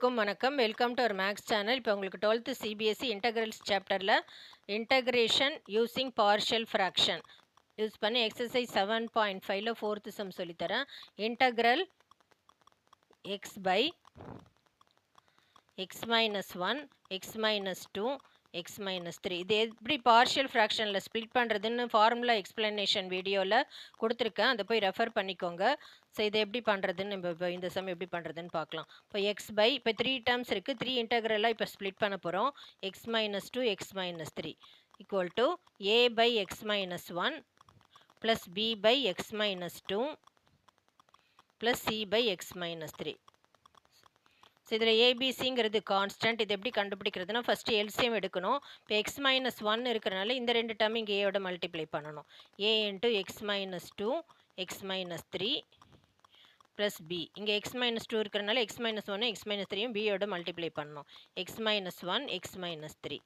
எல்லோருக்கும் வணக்கம். Welcome to our maths channel. இப்போ உங்களுக்கு 12th சிபிஎஸ்சி இன்டகிரல்ஸ் சாப்டரில் integration using partial fraction use பண்ணி எக்ஸசைஸ் 7.5ல 4th சம் சொல்லித்தரேன். Integral x by x minus 1 x minus 2 x minus 3 இது எப்படி பார்ஷியல் ஃப்ராக்ஷனில் ஸ்ப்ளிட் பண்ணுறதுன்னு ஃபார்முலா எக்ஸ்பிளனேஷன் வீடியோவில் கொடுத்துருக்கேன். அதை போய் ரெஃபர் பண்ணிக்கோங்க. ஸோ இதை எப்படி பண்ணுறதுன்னு இப்போ இந்த சம் எப்படி பண்ணுறதுன்னு பார்க்கலாம். இப்போ எக்ஸ் பை இப்போ 3 டேர்ம்ஸ் இருக்குது. 3 இன்டகிரலாக இப்போ ஸ்ப்ளிட் பண்ண போகிறோம். X minus 2 x minus 3 equal to a by x minus 1 plus b by x minus 2 plus c by x minus 3. So இதில் ஏபிசிங்கிறது கான்ஸ்டன்ட். இது எப்படி கண்டுபிடிக்கிறதுனா ஃபஸ்ட்டு எல்சிஎம் எடுக்கணும். இப்போ எக்ஸ் மைனஸ் 1 இருக்கிறனால இந்த ரெண்டு டேர்ம் இங்கே ஏயோட மல்டிப்ளை பண்ணணும். A into x minus 2 x minus 3 plus B. இங்கே எக்ஸ் மைனஸ் 2 இருக்கிறனால எக்ஸ் மைனஸ் 1 எக்ஸ் மைனஸ் 3யும் பியோட மல்டிப்ளை பண்ணணும். X minus 1 x minus 3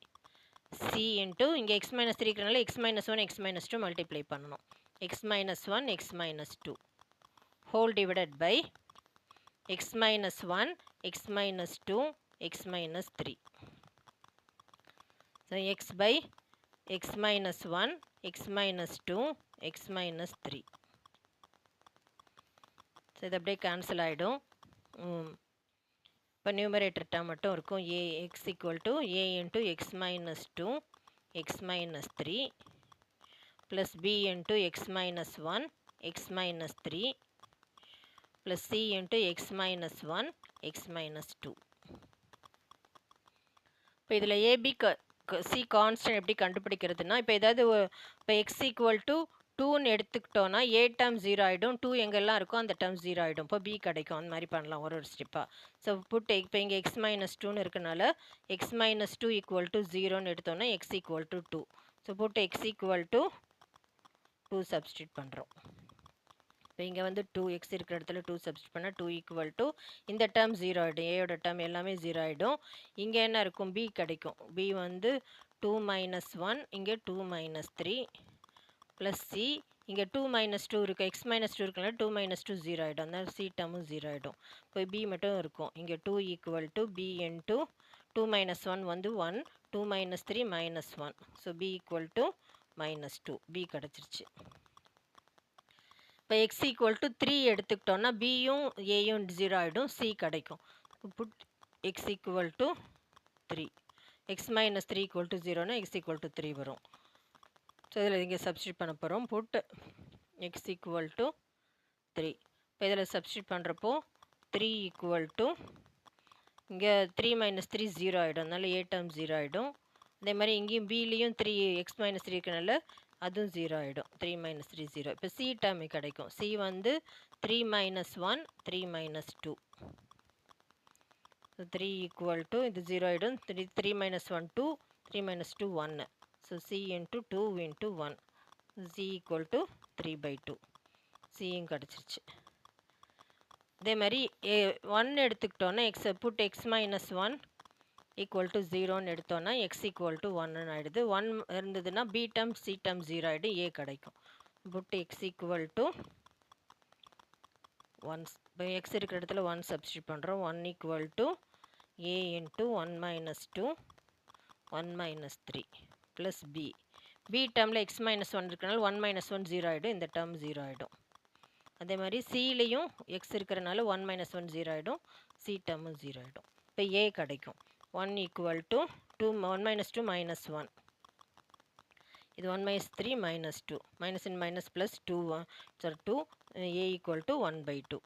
C into இங்கே எக்ஸ் மைனஸ் 3 இருக்கிறனால x minus 1 x minus 2 multiply பண்ணணும். X minus 1 x minus 2 whole divided by x minus 1 x minus 2 x minus 3. So x by x minus 1 x minus 2 x minus 3. So இது அப்படியே cancel ஆகிடும். இப்போ numerator term மட்டும் இருக்கும். a x equal to a into x minus 2 x minus 3 plus b into x minus 1 x minus 3 plus c into x minus 1 x minus 2. இப்போ இதில் A B C constant எப்படி கண்டுபிடிக்கிறதுனா இப்போ ஏதாவது இப்போ எக்ஸ் ஈக்குவல் டு 2ன்னு எடுத்துக்கிட்டோன்னா ஏ டேர்ம் 0 ஆகிடும். 2 எங்கெல்லாம் இருக்கோ அந்த டேர்ம் 0 ஆகிடும். இப்போ பி கிடைக்கும். அந்த மாதிரி பண்ணலாம் ஒரு ஸ்டெப்பாக. ஸோ புட் இப்போ இங்கே எக்ஸ் மைனஸ் 2ன்னு இருக்கனால எக்ஸ் மைனஸ் 2 ஈக்குவல் டு 0ன்னு எடுத்தோன்னா x equal to 2. So put x equal to 2 substitute பண்ணுறோம். இப்போ இங்கே வந்து 2x இருக்கிற இடத்துல 2 சப்ஸ்டியூட் பண்ணால் 2 ஈக்குவல் டு இந்த டேர்ம் 0 ஆகிடும். ஏயோட டேர்ம் எல்லாமே 0 ஆகிடும். இங்கே என்ன இருக்கும்? b கிடைக்கும். b வந்து 2 மைனஸ் 1 இங்கே 2 மைனஸ் 3 ப்ளஸ் சி இங்கே 2 மைனஸ் 2 இருக்குது. எக்ஸ் மைனஸ் 2 இருக்குனால 2 மைனஸ் 2 0 ஆகிடும். அதனால் சி டேர்மும் 0 ஆகிடும். இப்போ b மட்டும் இருக்கும். இங்கே 2 equal to b into 2 minus 1 வந்து 1 2 minus 3 minus 1. So b equal to minus 2 b கிடச்சிருச்சு. இப்போ எக்ஸ் ஈக்குவல் டு 3 எடுத்துக்கிட்டோன்னா பியும் ஏயும் 0 ஆகிடும். சி கிடைக்கும். Put x equal to 3 x minus 3 equal to 0னா எக்ஸ் ஈக்குவல் டு 3 வரும். ஸோ இதில் இங்கே சப்ஸ்டியூட் பண்ண போகிறோம். Put x equal to 3. இப்போ இதில் சப்ஸ்டியூட் பண்ணுறப்போ 3 ஈக்குவல் டு இங்கே 3 மைனஸ் 3 0 ஆகிடும். அதனால ஏ டேர்ம் 0 ஆகிடும். அதே மாதிரி இங்கேயும் பிலையும் 3 எக்ஸ் மைனஸ் 3 இருக்கனால அதுவும் 0 ஆகிடும். 3 மைனஸ் 3 0. இப்போ சி டேர்ம் கிடைக்கும். சி வந்து 3 minus 1 3 minus 2. So 3 equal to இது 0 ஆகிடும். 3 minus 1 2 3 minus 2 1. So C into 2 into 1 C equal to 3 by 2. சியும் கிடச்சிருச்சு. அதே மாதிரி 1 எடுத்துக்கிட்டோன்னா x put x minus 1 equal to 0ன்னு எடுத்தோன்னா எக்ஸ் ஈக்குவல் டு 1ன்னு ஆகிடுது. 1 இருந்ததுன்னா பி டேர்ம் சி டேர்ம் 0 ஆகிடும். ஏ கிடைக்கும். Put x equal to 1. இப்போ எக்ஸ் இருக்கிற இடத்துல 1 சப்ஸ்டியூட் பண்ணுறோம். 1 equal to a into 1 minus 2 1 minus 3 plus b. B டேர்மில் எக்ஸ் மைனஸ் 1 இருக்கிறனால 1 மைனஸ் 1 0 ஆகிடும். இந்த டேர்ம் 0 ஆகிடும். அதே மாதிரி சிலையும் எக்ஸ் இருக்கிறனால 1 மைனஸ் 1 0 ஆகிடும். சி டேர்மும் 0 ஆகிடும். இப்போ ஏ கிடைக்கும். 1 equal to 1 minus 2 minus 1. இது 1 minus 3 minus 2. Minus in minus plus 2. So 2 a equal to 1 by 2.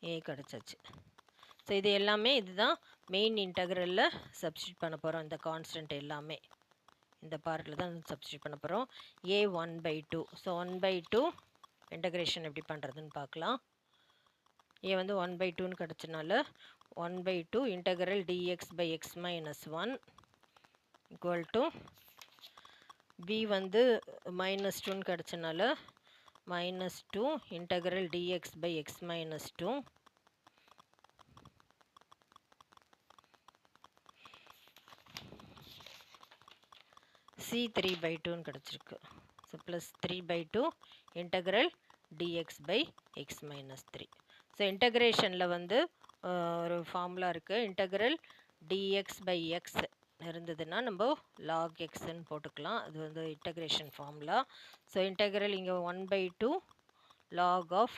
a கிடச்சாச்சு. So இது எல்லாமே இதுதான் மெயின் இன்டகிரலில் சப்ஸ்டியூட் பண்ண போகிறோம். இந்த கான்ஸ்டன்ட் எல்லாமே இந்த பார்ட்டில் தான் சப்ஸ்டியூட் பண்ண போகிறோம். a 1 by 2. So 1 by 2 integration எப்படி பண்ணுறதுன்னு பார்க்கலாம். a வந்து 1 by 2ன்னு கிடச்சனால 1 by 2 integral dx by x minus 1 equal to b வந்து minus 2ன்னு கிடச்சனால minus 2 integral dx by x minus 2 c 3 by 2ன்னு கிடச்சிருக்கு. So plus 3 by 2 integral dx by x minus 3. So இன்டகிரேஷனில் வந்து ஒரு ஃபார்முலா இருக்குது. இன்டெக்ரல் டிஎக்ஸ் பை எக்ஸ் இருந்ததுன்னா நம்ம lock எக்ஸ்ன்னு போட்டுக்கலாம். அது வந்து இன்டெக்ரேஷன் ஃபார்முலா. ஸோ இன்டெக்ரல் இங்கே 1/2 log of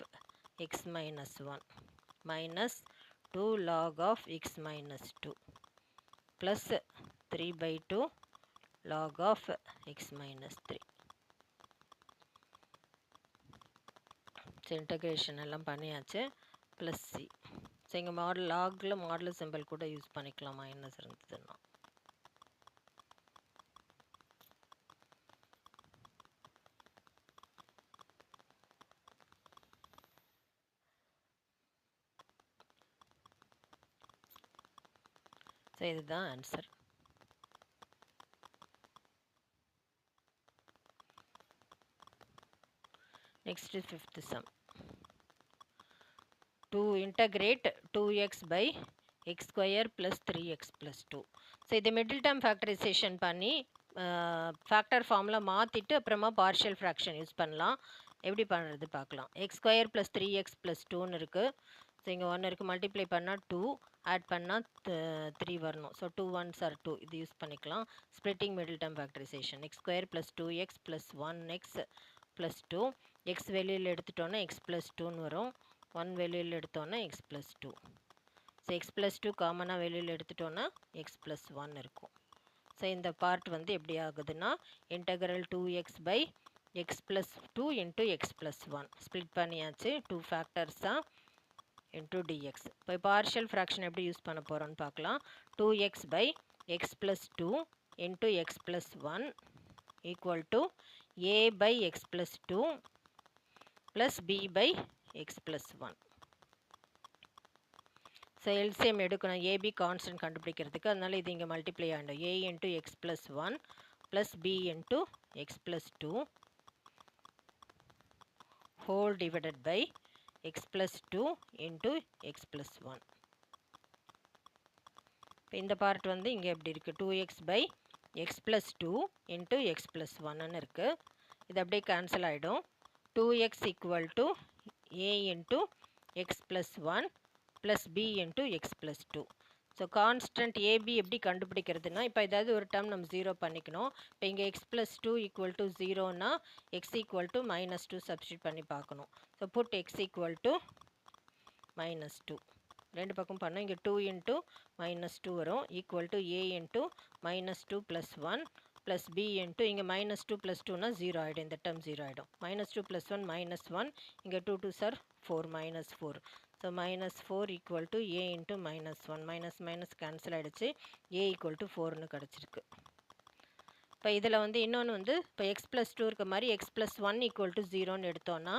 x minus 1 minus 2 log of x minus 2 plus 3/2 log of x minus 3. So integration எல்லாம் பண்ணியாச்சு. Plus c. ஸோ இங்கே லாகில் மாடல் சிம்பிள் கூட யூஸ் பண்ணிக்கலாம் மைனஸ் இருந்ததுன்னா. ஸோ இதுதான் answer. Next fifth sum. to integrate 2x by x square plus 3x plus 2. So இது மிடில் டேர்ம் ஃபேக்டரைசேஷன் பண்ணி ஃபேக்டர் ஃபார்மில் மாற்றிட்டு அப்புறமா பார்ஷியல் ஃப்ராக்ஷன் யூஸ் பண்ணலாம். எப்படி பண்ணுறது பார்க்கலாம். X square plus 3x plus 2ன்னு இருக்குது. ஸோ இங்கே 1 இருக்குது. மல்டிப்ளை பண்ணால் 2, ஆட் பண்ணால் 3 வரணும். So 2 1s are 2. இது யூஸ் பண்ணிக்கலாம். Splitting middle term factorisation. X square plus 2x plus 1x plus 2. X வெளியில் எடுத்துட்டோன்னா எக்ஸ் ப்ளஸ் 2ன்னு வரும். 1 வெளியில் எடுத்தோன்னா X plus 2. So X plus 2 காமனாக வெளியில் எடுத்துட்டோன்னா எக்ஸ் ப்ளஸ் 1 இருக்கும். ஸோ இந்த பார்ட் வந்து எப்படி ஆகுதுன்னா integral 2x by x plus 2 into x plus 1 split பண்ணியாச்சு. 2 ஃபேக்டர்ஸாக இன்ட்டு டிஎக்ஸ். இப்போ பார்ஷியல் ஃப்ராக்ஷன் எப்படி யூஸ் பண்ண போகிறோன்னு பார்க்கலாம். 2x by x plus 2 into x plus 1 equal to a by x plus 2 plus b by x plus 1. So LCM எடுக்கணும். A b constant கண்டுபிடிக்கிறதுக்கு. அதனால் இது இங்கே மல்டிப்ளை ஆகிடும். a into x plus 1 plus b into x plus 2 whole divided by x plus 2 into x plus 1. இப்போ இந்த part வந்து இங்கே எப்படி இருக்குது. 2x by x plus 2 into x plus 1ன்னு இருக்குது. இது அப்படியே கேன்சல் ஆகிடும். 2x equal to a into x plus 1 plus b into x plus 2. So constant a b எப்படி கண்டுபிடிக்கிறதுனா இப்போ ஏதாவது ஒரு டேர்ம் நம்ம 0 பண்ணிக்கணும். இப்போ இங்கே x plus 2 ஈக்குவல் டு 0னா x ஈக்குவல் டு -2 சப்ஸ்டியூட் பண்ணி பார்க்கணும். So put x equal to -2. ரெண்டு பக்கம் பண்ணோம். இங்கே 2 இன்ட்டு -2 வரும். Equal to a into -2 plus 1 plus b into இங்கே -2 ப்ளஸ் 2னா 0 ஆகிடும். இந்த டேர்ம் 0 ஆகிடும். -2 ப்ளஸ் 1 -1. இங்கே 2 2s are 4 -4. So -4 equal to a into -1 minus cancel ஆகிடுச்சு. a ஈக்குவல் டு 4ன்னு கிடச்சிருக்கு. இப்போ இதில் வந்து இன்னொன்று வந்து இப்போ எக்ஸ் ப்ளஸ் 2 இருக்க மாதிரி எக்ஸ் ப்ளஸ் 1 ஈக்குவல் டு 0ன்னு எடுத்தோன்னா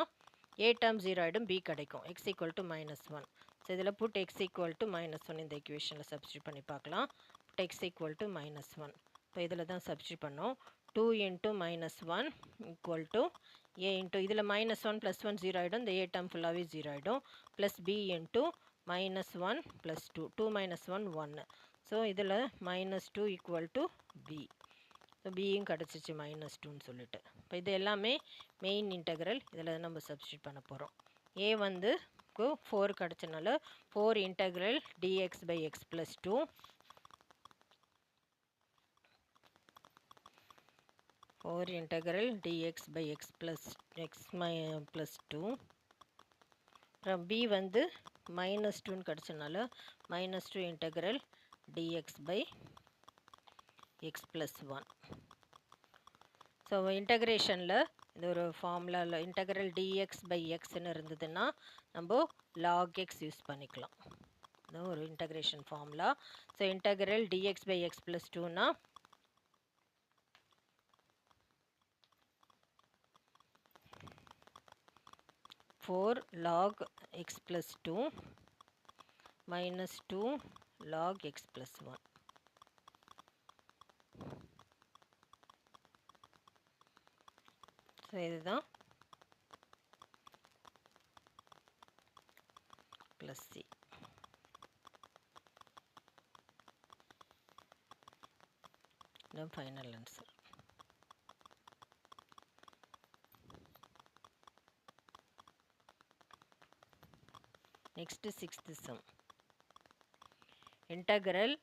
a டேர்ம் 0 ஆகிடும். b கிடைக்கும். x equal to -1. ஸோ இதில் புட் x ஈக்குவல் டு -1 இந்த ஈக்குவேஷனில் சப்ஸ்டியூட் பண்ணி பார்க்கலாம். Put x equal to -1. இப்போ இதில் தான் சப்ஸ்டியூட் பண்ணோம். 2 into -1 equal to a into இதில் -1 ப்ளஸ் 1 0 ஆகிடும். இந்த a டேர்ம் ஃபுல்லாகவே 0 ஆகிடும். Plus b into -1 plus 2 2 -1 1. So இதில் -2 ஈக்குவல் டு b. ஸோ பியும் கிடச்சிச்சு -2ன்னு சொல்லிட்டு. இப்போ இது எல்லாமே மெயின் இன்டெக்ரல். இதில் நம்ம சப்ஸ்டியூட் பண்ண போகிறோம். a வந்து 4 கிடச்சனால 4 integral dx by x plus 2 4 integral dx by x plus 2. அப்புறம் b வந்து -2ன்னு கிடச்சனால -2 integral dx by x plus 1. So இன்டகிரேஷனில் இது ஒரு ஃபார்முலாவில் இன்டகிரல் dx by xன்னு இருந்ததுன்னா நம்ம log x யூஸ் பண்ணிக்கலாம். இது ஒரு integration formula. So integral dx by x plus 2னா 4 log x plus 2 minus 2 log x plus 1. So இதுதான் plus c. The final answer. Next, sixth sum. Integral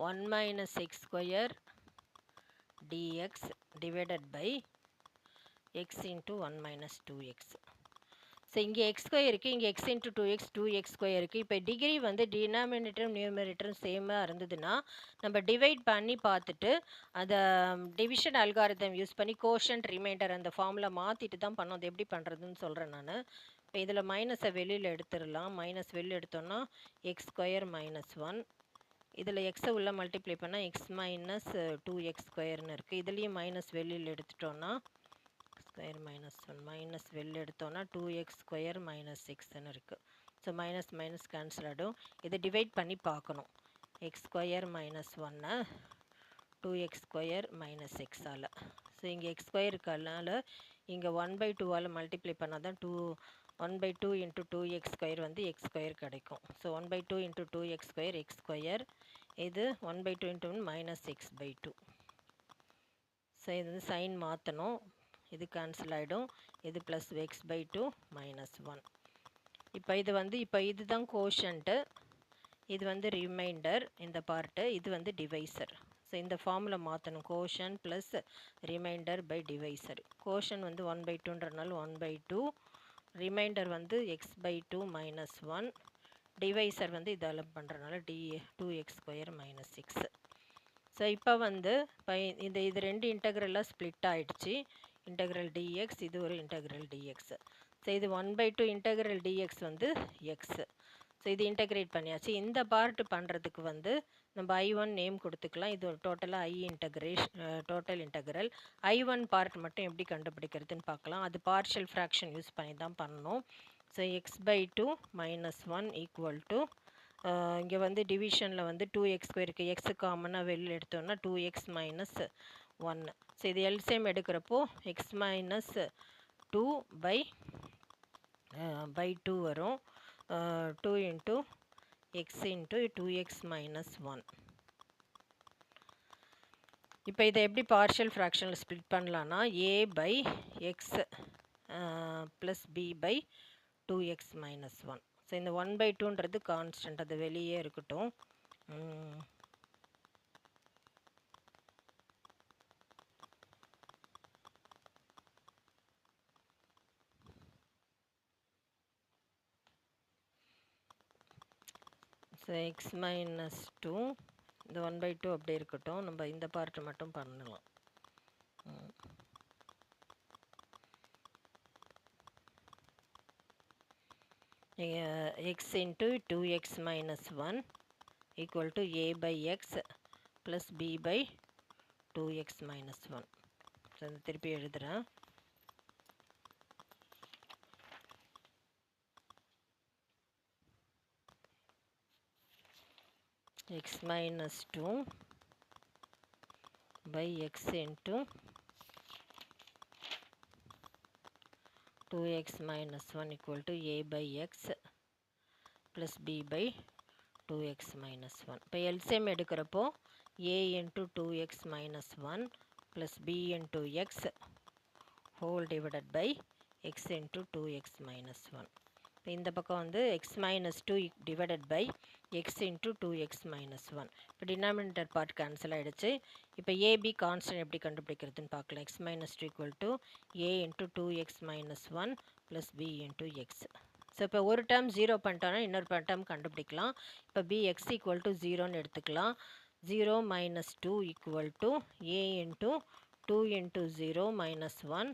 1 minus x square dx divided by x into 1 minus 2x. So இங்கே x square இருக்குது, இங்கே X into 2x 2x square இருக்குது. இப்போ degree வந்து டினாமினேட்டரும் நியூமரேட்டரும் சேமாக இருந்ததுன்னா நம்ம டிவைட் பண்ணி பார்த்துட்டு அதை டிவிஷன் அல்காரிதம் யூஸ் பண்ணி கோஷன்ட் ரிமைண்டர் அந்த ஃபார்மில் மாற்றிட்டு தான் பண்ணோம். அது எப்படி பண்ணுறதுன்னு சொல்கிறேன் நான். இப்போ இதில் மைனஸை வெளியில் எடுத்துடலாம். மைனஸ் வெளியில் எடுத்தோன்னா எக்ஸ் ஸ்கொயர் மைனஸ் 1. இதில் எக்ஸை உள்ள மல்டிப்ளை பண்ணால் எக்ஸ் மைனஸ் 2x ஸ்கொயர்னு இருக்குது. இதுலேயும் மைனஸ் வெளியில் எடுத்துட்டோன்னா ஸ்கொயர் மைனஸ் 1 மைனஸ் வெளில எடுத்தோன்னா 2x ஸ்கொயர் மைனஸ் 6ன்னு இருக்குது. ஸோ மைனஸ் மைனஸ் கேன்சல் ஆகிடும். இதை டிவைட் பண்ணி பார்க்கணும். X square minus 1 2x square minus 6ஆல். ஸோ இங்கே எக்ஸ் ஸ்கொயர் இருக்கனால இங்கே 1/2ஆல் மல்டிப்ளை பண்ணால் தான் 1/2 இன்ட்டு 2x ஸ்கொயர் வந்து எக்ஸ் ஸ்கொயர் கிடைக்கும். So 1/2 into 2x square x square. இது 1/2 இன்ட்டு 1 மைனஸ் x/2. ஸோ இது வந்து சைன் மாற்றணும். இது கேன்சல் ஆகிடும். இது ப்ளஸ் x/2 மைனஸ் 1. இப்போ இதுதான் கோஷன்ட்டு, இது வந்து ரிமைண்டர் இந்த பார்ட்டு, இது வந்து டிவைசர். ஸோ இந்த ஃபார்முலா மாற்றணும். கோஷன் ப்ளஸ் ரிமைண்டர் பை டிவைசர். கோஷன் வந்து 1/2ன்றனால 1/2, ரிமைண்டர் வந்து x/2 மைனஸ் 1, டிவைசர் வந்து இதால் பண்ணுறனால 2x ஸ்கொயர் மைனஸ் 6. ஸோ இப்போ வந்து இது ரெண்டு இன்டெக்ரலாக ஸ்ப்ளிட் ஆகிடுச்சு. இன்டெக்ரல் dx, இது ஒரு இன்டெக்ரல் dx. ஸோ இது 1/2 இன்டெக்ரல் dx வந்து x. ஸோ இது இன்டெகிரேட் பண்ணியாச்சு. இந்த பார்ட் பண்ணுறதுக்கு வந்து நம்ம I1 நேம் கொடுத்துக்கலாம். இது ஒரு டோட்டலாக டோட்டல் இன்டெக்ரல். I1 பார்ட் மட்டும் எப்படி கண்டுபிடிக்கிறதுன்னு பார்க்கலாம். அது பார்ஷியல் ஃப்ராக்ஷன் யூஸ் பண்ணி தான் பண்ணணும். So x/2 minus 1 equal to இங்கே வந்து டிவிஷனில் வந்து 2x ஸ்கொயர் இருக்குது. எக்ஸு காமனாக வெளியில் எடுத்தோன்னா 2x மைனஸ் 1. ஸோ இது எல்சிஎம் எடுக்கிறப்போ எக்ஸ் மைனஸ் 2 பை 2 வரும். 2 into X into 2x minus 1. இப்போ இதை எப்படி பார்ஷியல் ஃப்ராக்ஷனில் ஸ்ப்ளிட் பண்ணலான்னா a by x plus b by 2x minus 1. So இந்த 1/2ன்றது கான்ஸ்டன்ட், அது வெளியே இருக்கட்டும். ஸோ எக்ஸ் மைனஸ் 2, இந்த 1/2 அப்படியே இருக்கட்டும். நம்ம இந்த பார்ட்டு மட்டும் பண்ணலாம். X into 2x minus 1 equal to a by x plus b by 2x minus 1. So திருப்பி எழுதுகிறேன். x minus 2 by x into 2x minus 1 equal to a by x plus b by 2x minus 1. இப்போ LCM எடுக்கிறப்போ a into 2x minus 1 plus b into x whole divided by x into 2x minus 1. இப்போ இந்த பக்கம் வந்து x minus 2 divided by x into 2x minus 1. இப்போ denominator part cancel ஆகிடுச்சு. இப்போ ab constant எப்படி கண்டுபிடிக்கிறதுன்னு பார்க்கலாம். x minus 2 equal to a into 2x minus 1 plus b into x. So இப்போ ஒரு டேர்ம் 0 பண்ணிட்டோன்னா இன்னொரு டேர்ம் கண்டுபிடிக்கலாம். இப்போ bx equal to 0ன்னு எடுத்துக்கலாம். 0 minus 2 equal to a into 2 into 0 minus 1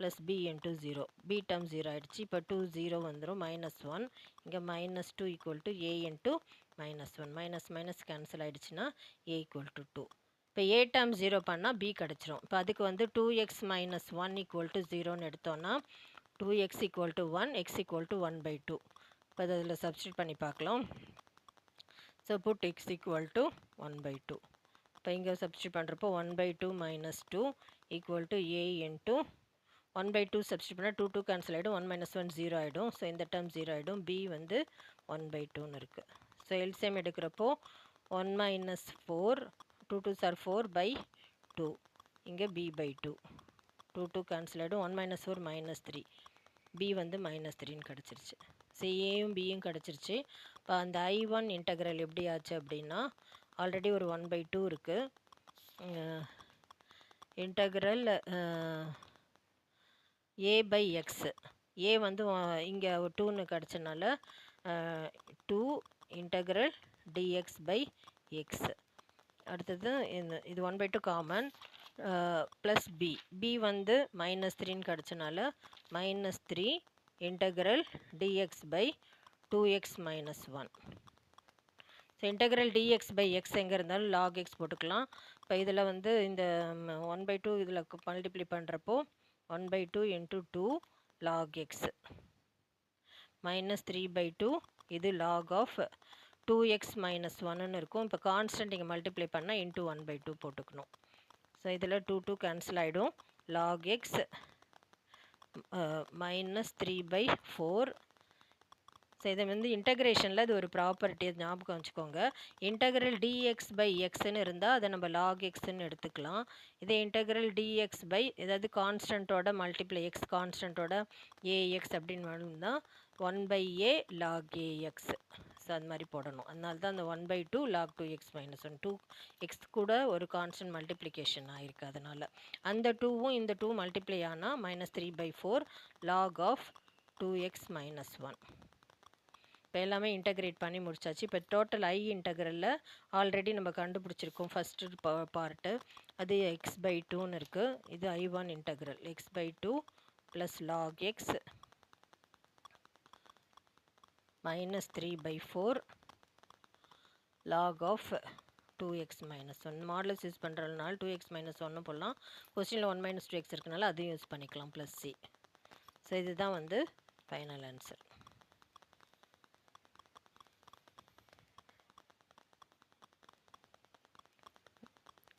plus b into 0. b term 0 ஆயிடுச்சு. இப்போ 2 0 வந்துடும். மைனஸ் 1 இங்கே minus 2 equal to a into minus 1. Minus minus cancel ஆகிடுச்சுன்னா a ஈக்குவல் டு 2. இப்போ a term 0 பண்ணால் b கிடச்சிரும். இப்போ அதுக்கு வந்து 2x மைனஸ் 1 ஈக்குவல் டு 0ன்னு எடுத்தோன்னா 2x equal to 1 x equal to 1/2. இப்போ அதில் சப்ஸ்டியூட் பண்ணி பார்க்கலாம். So put x equal to 1/2. இப்போ இங்கே சப்ஸ்டியூட் பண்ணுறப்போ 1/2 minus 2 equal to a into 1/2 substitute பண்ணால் 2 2 கேன்சல் ஆகிடும். 1 minus 1 0 ஆகிடும். ஸோ இந்த டேர்ம் 0 ஆகிடும். b வந்து 1/2ன்னு இருக்குது. ஸோ எல்சிஎம் எடுக்கிறப்போ 1 minus 4 2 2s are 4 by 2. இங்கே b by 2. 2 2 கேன்சல் ஆகிடும். 1 minus 4 minus 3. b வந்து மைனஸ் 3ன்னு கிடச்சிருச்சு. ஸோ ஏயும் பியும் கிடச்சிருச்சு. இப்போ அந்த I1 இன்டெக்ரல் எப்படி ஆச்சு அப்படின்னா ஆல்ரெடி ஒரு 1/2 இருக்குது. இன்டெக்ரல் a/x a வந்து இங்கே 2ன்னு கிடச்சனால 2 இன்டெக்ரல் dx/x. அடுத்தது இது 1/2 காமன் ப்ளஸ் b வந்து -3ன்னு கிடச்சனால -3 integral dx/2x - 1. So integral dx/x எங்கே இருந்தாலும் log x போட்டுக்கலாம். இப்போ இதில் வந்து இந்த 1/2 இதில் மல்டிப்ளை பண்ணுறப்போ 1/2 × 2 log x -3/2 இது log of 2x - 1ன்னு இருக்கும். இப்போ கான்ஸ்டன்ட் இங்கே மல்டிப்ளை பண்ணால் இன்ட்டு 1/2 போட்டுக்கணும். ஸோ இதில் 2 கேன்சல் ஆகிடும். log x -3/4. ஸோ இதை வந்து இன்டகிரேஷனில் இது ஒரு ப்ராப்பர்ட்டி ஞாபகம் வச்சுக்கோங்க. இன்டகிரல் dx/xன்னு இருந்தால் அதை நம்ம log xன்னு எடுத்துக்கலாம். இதே இன்டகிரல் dx ஏதாவது கான்ஸ்டன்ட்டோட மல்டிப்ளை x கான்ஸ்டன்ட்டோட ax அப்படின்னு இருந்தால் 1/a log ax. ஸோ அது மாதிரி போடணும். அதனால தான் அந்த 1/2 log 2x - 1 2x கூட ஒரு கான்ஸ்டன்ட் மல்டிப்ளிகேஷன் ஆகிருக்கு. அதனால் அந்த 2வும் இந்த 2 மல்டிப்ளை ஆனால் -3/4 log of 2x - 1. இப்போ எல்லாமே இன்டகிரேட் பண்ணி முடிச்சாச்சு. இப்போ டோட்டல் I இன்டகிரலில் ஆல்ரெடி நம்ம கண்டுபிடிச்சிருக்கோம். ஃபஸ்ட்டு பார்ட்டு அது x/2ன்னு இருக்குது. இது I1 integral x/2 plus log x -3/4 log of 2x - 1. Modulus use பண்ணுறதுனால 2x - 1 போடலாம். கொஸ்டினில் 1 - 2x இருக்கனால அதையும் யூஸ் பண்ணிக்கலாம் ப்ளஸ் c. ஸோ இதுதான் வந்து ஃபைனல் ஆன்சர்.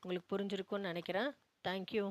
உங்களுக்கு புரிஞ்சிருக்கும்னு நினைக்கிறேன். தேங்க்யூ.